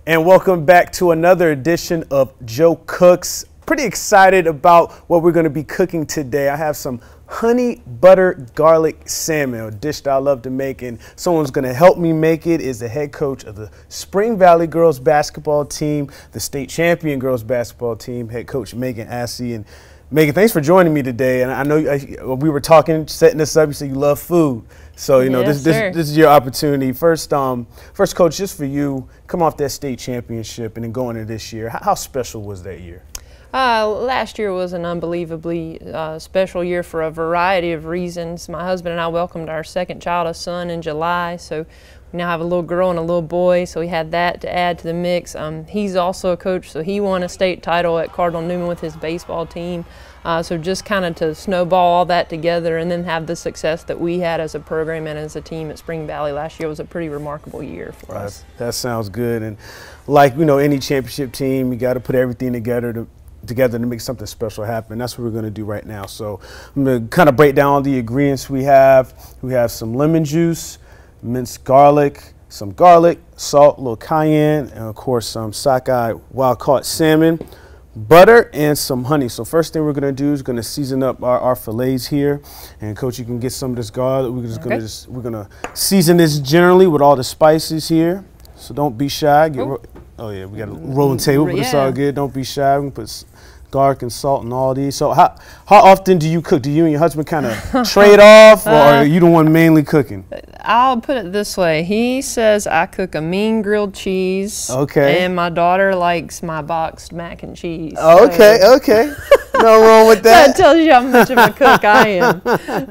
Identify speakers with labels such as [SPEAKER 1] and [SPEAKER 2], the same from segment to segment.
[SPEAKER 1] And welcome back to another edition of Joe Cooks. Pretty excited about what we're going to be cooking today. I have some honey butter garlic salmon, a dish that I love to make, and someone's going to help me make it is the head coach of the Spring Valley girls basketball team, the state champion girls basketball team, head coach Megan Assey. And Megan, thanks for joining me today. And I know we were talking, setting this up. You said you love food, so you know this is your opportunity. First, coach, just for you, come off that state championship and then going into this year. How special was that year?
[SPEAKER 2] Last year was an unbelievably special year for a variety of reasons. My husband and I welcomed our second child, a son, in July, so we now have a little girl and a little boy, so we had that to add to the mix. He's also a coach, so he won a state title at Cardinal Newman with his baseball team. So just kind of to snowball all that together and then have the success that we had as a program and as a team at Spring Valley last year was a pretty remarkable year for us.
[SPEAKER 1] That sounds good. And like, you know, any championship team, you got to put everything together to make something special happen. That's what we're going to do right now. So I'm going to kind of break down all the ingredients we have. We have some lemon juice, minced garlic, some garlic, salt, a little cayenne, and of course some sockeye wild-caught salmon, butter, and some honey. So first thing we're going to do is going to season up our fillets here. And Coach, you can get some of this garlic. We're going to season this generally with all the spices here. So don't be shy. Oh yeah, we got a rolling table, but it's all good. Don't be shy. We can put garlic and salt and all these. So how often do you cook? Do you and your husband kind of trade off, or are you the one mainly cooking?
[SPEAKER 2] I'll put it this way. He says I cook a mean grilled cheese.
[SPEAKER 1] Okay.
[SPEAKER 2] And my daughter likes my boxed mac and cheese.
[SPEAKER 1] Okay, okay. No wrong with that.
[SPEAKER 2] That tells you how much of a cook I am.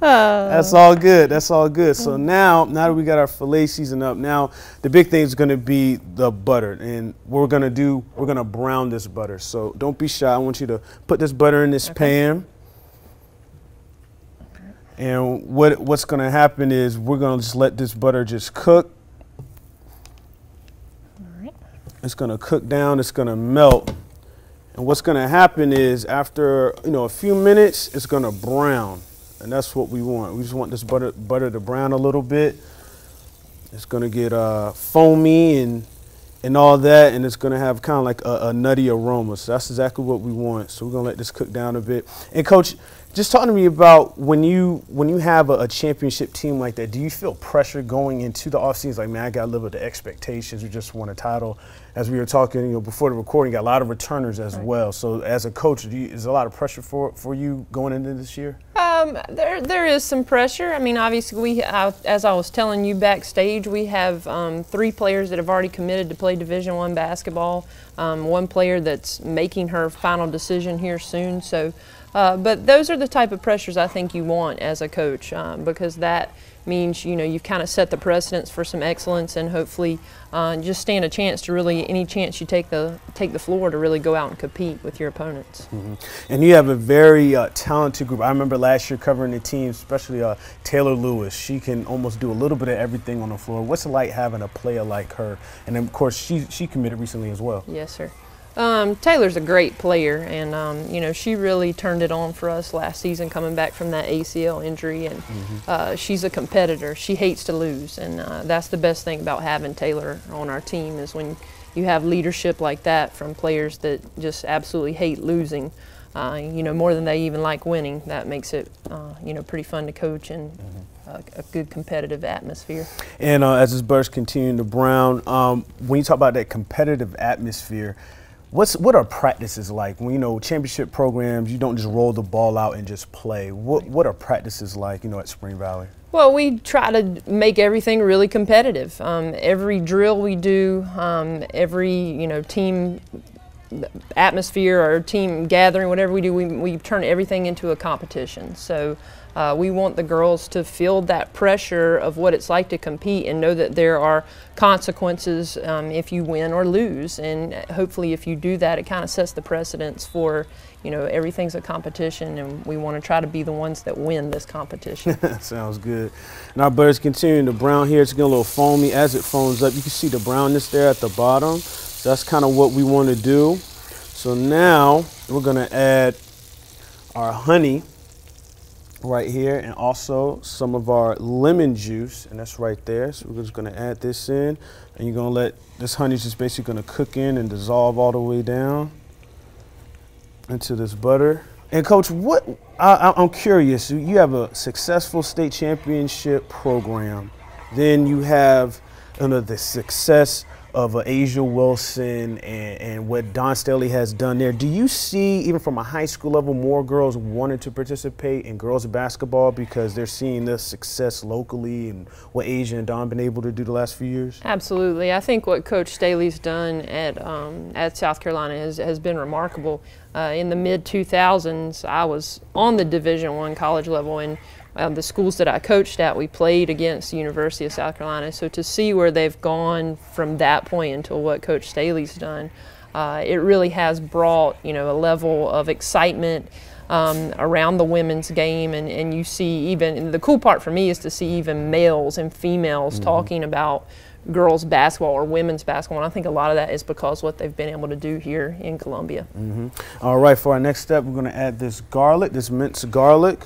[SPEAKER 1] That's all good. That's all good. So now that we got our filet seasoned up, now the big thing is going to be the butter. And what we're going to do, we're going to brown this butter. So don't be shy. I want you to put this butter in this pan. And what's going to happen is we're going to just let this butter just cook.
[SPEAKER 2] All right.
[SPEAKER 1] It's going to cook down. It's going to melt. And what's going to happen is after a few minutes, it's going to brown. And that's what we want. We just want this butter to brown a little bit. It's going to get foamy and all that, and it's going to have kind of like a nutty aroma. So that's exactly what we want. So we're going to let this cook down a bit. And Coach, just talk to me about when you have a championship team like that, do you feel pressure going into the offseason? Like, man, I got to live up to expectations. We just won a title. As we were talking, before the recording, got a lot of returners as well. So as a coach, is there a lot of pressure for you going into this year?
[SPEAKER 2] There is some pressure. I mean, obviously, as I was telling you backstage, we have 3 players that have already committed to play Division I basketball. 1 player that's making her final decision here soon. So, but those are the type of pressures I think you want as a coach, because that means you've kind of set the precedence for some excellence, and hopefully just stand a chance to really, any chance you take the floor, to really go out and compete with your opponents.
[SPEAKER 1] Mm-hmm. And you have a very talented group. I remember last year covering the team, especially Taylor Lewis. She can almost do a little bit of everything on the floor. What's it like having a player like her? And then of course she committed recently as well.
[SPEAKER 2] Yes, sir. Taylor's a great player, and she really turned it on for us last season, coming back from that ACL injury, and she's a competitor. She hates to lose, and that's the best thing about having Taylor on our team, is when you have leadership like that from players that just absolutely hate losing, more than they even like winning. That makes it pretty fun to coach, and a good competitive atmosphere. And
[SPEAKER 1] as this butter's continuing to brown, when you talk about that competitive atmosphere, what are practices like? When championship programs, you don't just roll the ball out and just play. What are practices like, at Spring Valley?
[SPEAKER 2] Well, we try to make everything really competitive. Every drill we do, every team atmosphere or team gathering, whatever we do, we turn everything into a competition. So we want the girls to feel that pressure of what it's like to compete, and know that there are consequences if you win or lose. And hopefully if you do that, it kind of sets the precedence for, everything's a competition, and we want to try to be the ones that win this competition.
[SPEAKER 1] Sounds good. And our butter's continuing to brown here. It's getting a little foamy. As it foams up, you can see the brownness there at the bottom. So that's kind of what we want to do. So now we're going to add our honey. right here, and also some of our lemon juice, and that's right there. So we're just going to add this in, and you're going to let this honey just basically going to cook in and dissolve all the way down into this butter. And Coach, I'm curious, you have a successful state championship program, then you have the success of Asia Wilson and what Don Staley has done there. Do you see, even from a high school level, more girls wanting to participate in girls basketball because they're seeing the success locally and what Asia and Don been able to do the last few years?
[SPEAKER 2] Absolutely. I think what Coach Staley's done at South Carolina has been remarkable. In the mid-2000s, I was on the Division I college level, and the schools that I coached at, we played against the University of South Carolina. So to see where they've gone from that point until what Coach Staley's done, it really has brought, a level of excitement around the women's game. And you see even, and the cool part for me is to see even males and females talking about girls basketball or women's basketball, and I think a lot of that is because what they've been able to do here in Columbia.
[SPEAKER 1] All right, for our next step, we're going to add this garlic, this minced garlic.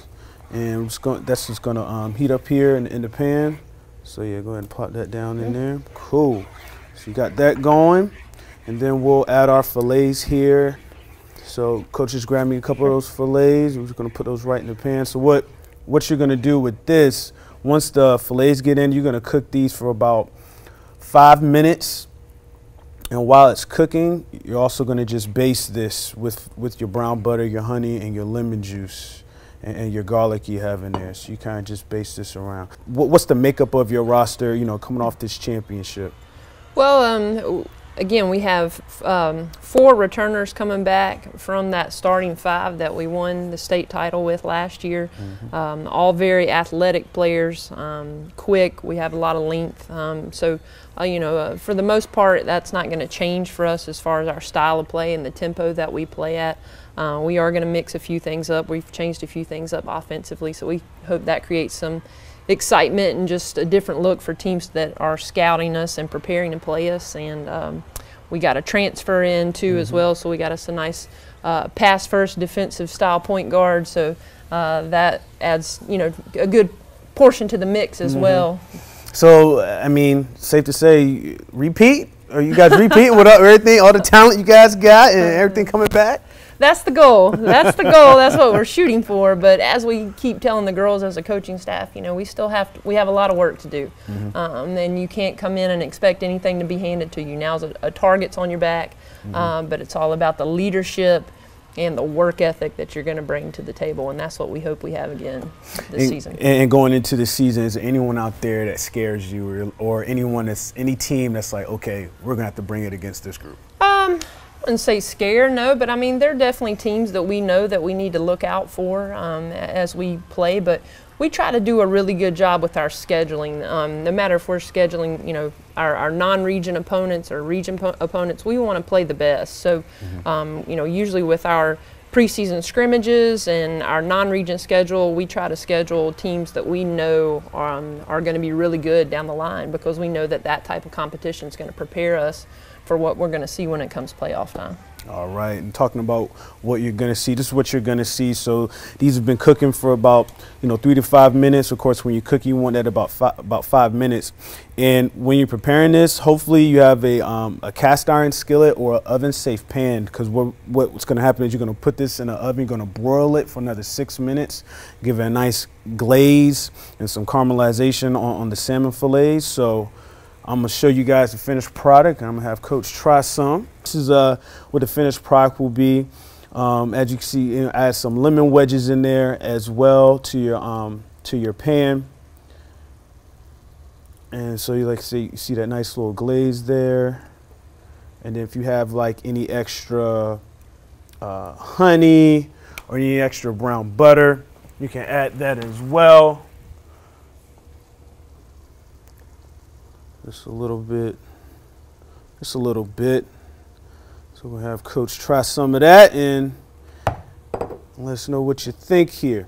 [SPEAKER 1] And that's just going to heat up here in the pan. So yeah, go ahead and pop that down in there. Cool. So you got that going. And then we'll add our fillets here. So Coach just grabbed me a couple of those fillets. We're just going to put those right in the pan. So what you're going to do with this, once the fillets get in, you're going to cook these for about 5 minutes. And while it's cooking, you're also going to just baste this with your brown butter, your honey, and your lemon juice. And your garlic you have in there. So you kind of just base this around. What's the makeup of your roster, coming off this championship?
[SPEAKER 2] Well, again, we have 4 returners coming back from that starting 5 that we won the state title with last year. All very athletic players, quick. We have a lot of length. So, for the most part, that's not going to change for us as far as our style of play and the tempo that we play at. We are going to mix a few things up. We've changed a few things up offensively, so we hope that creates some excitement and just a different look for teams that are scouting us and preparing to play us. And we got a transfer in too as well, so we got us a nice pass-first defensive style point guard. So that adds, a good portion to the mix as well. So,
[SPEAKER 1] I mean, safe to say, repeat? Are you guys repeating with everything, all the talent you guys got and everything coming back?
[SPEAKER 2] That's the goal. That's the goal. That's what we're shooting for. But as we keep telling the girls as a coaching staff, we still we have a lot of work to do. And you can't come in and expect anything to be handed to you. Now's a target's on your back, but it's all about the leadership and the work ethic that you're going to bring to the table, and that's what we hope we have again this season. And going into the season, is there anyone out there that scares you, or any team that's like, okay, we're going to have to bring it against this group? I wouldn't say scare, no, but I mean, there are definitely teams that we know that we need to look out for as we play, but we try to do a really good job with our scheduling. No matter if we're scheduling, our non-region opponents or region opponents, we want to play the best. So, usually with our preseason scrimmages and our non-region schedule, we try to schedule teams that we know are going to be really good down the line, because we know that that type of competition is going to prepare us for what we're going to see when it comes playoff time. All right, and talking about what you're going to see, this is what you're going to see. So these have been cooking for about 3 to 5 minutes. Of course, when you cook, you want that about 5 minutes. And when you're preparing this, hopefully you have a cast iron skillet or an oven safe pan, because what's going to happen is you're going to put this in an oven, you're going to broil it for another 6 minutes, give it a nice glaze and some caramelization on the salmon fillets. So I'm going to show you guys the finished product. I'm going to have Coach try some. This is what the finished product will be. As you can see, add some lemon wedges in there as well to your pan. And so you see that nice little glaze there. And then if you have like any extra honey or any extra brown butter, you can add that as well. Just a little bit. So we'll have Coach try some of that and let us know what you think here.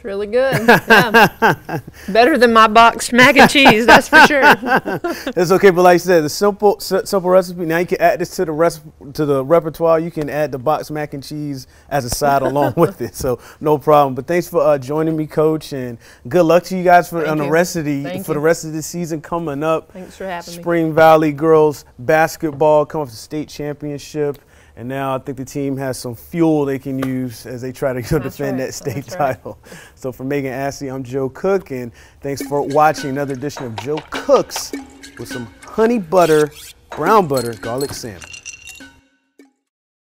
[SPEAKER 2] really good. Yeah. Better than my boxed mac and cheese, that's for sure.
[SPEAKER 1] It's okay, but like I said, the simple recipe. Now you can add this to the repertoire. You can add the boxed mac and cheese as a side along with it. So no problem. But thanks for joining me, Coach, and good luck to you guys for the rest of the season coming up.
[SPEAKER 2] Thanks for having me.
[SPEAKER 1] Spring Valley girls basketball coming off the state championship. And now I think the team has some fuel they can use as they try to defend that state title. So for Megan Assey, I'm Joe Cook, and thanks for watching another edition of Joe Cooks with some honey butter, brown butter, garlic salmon.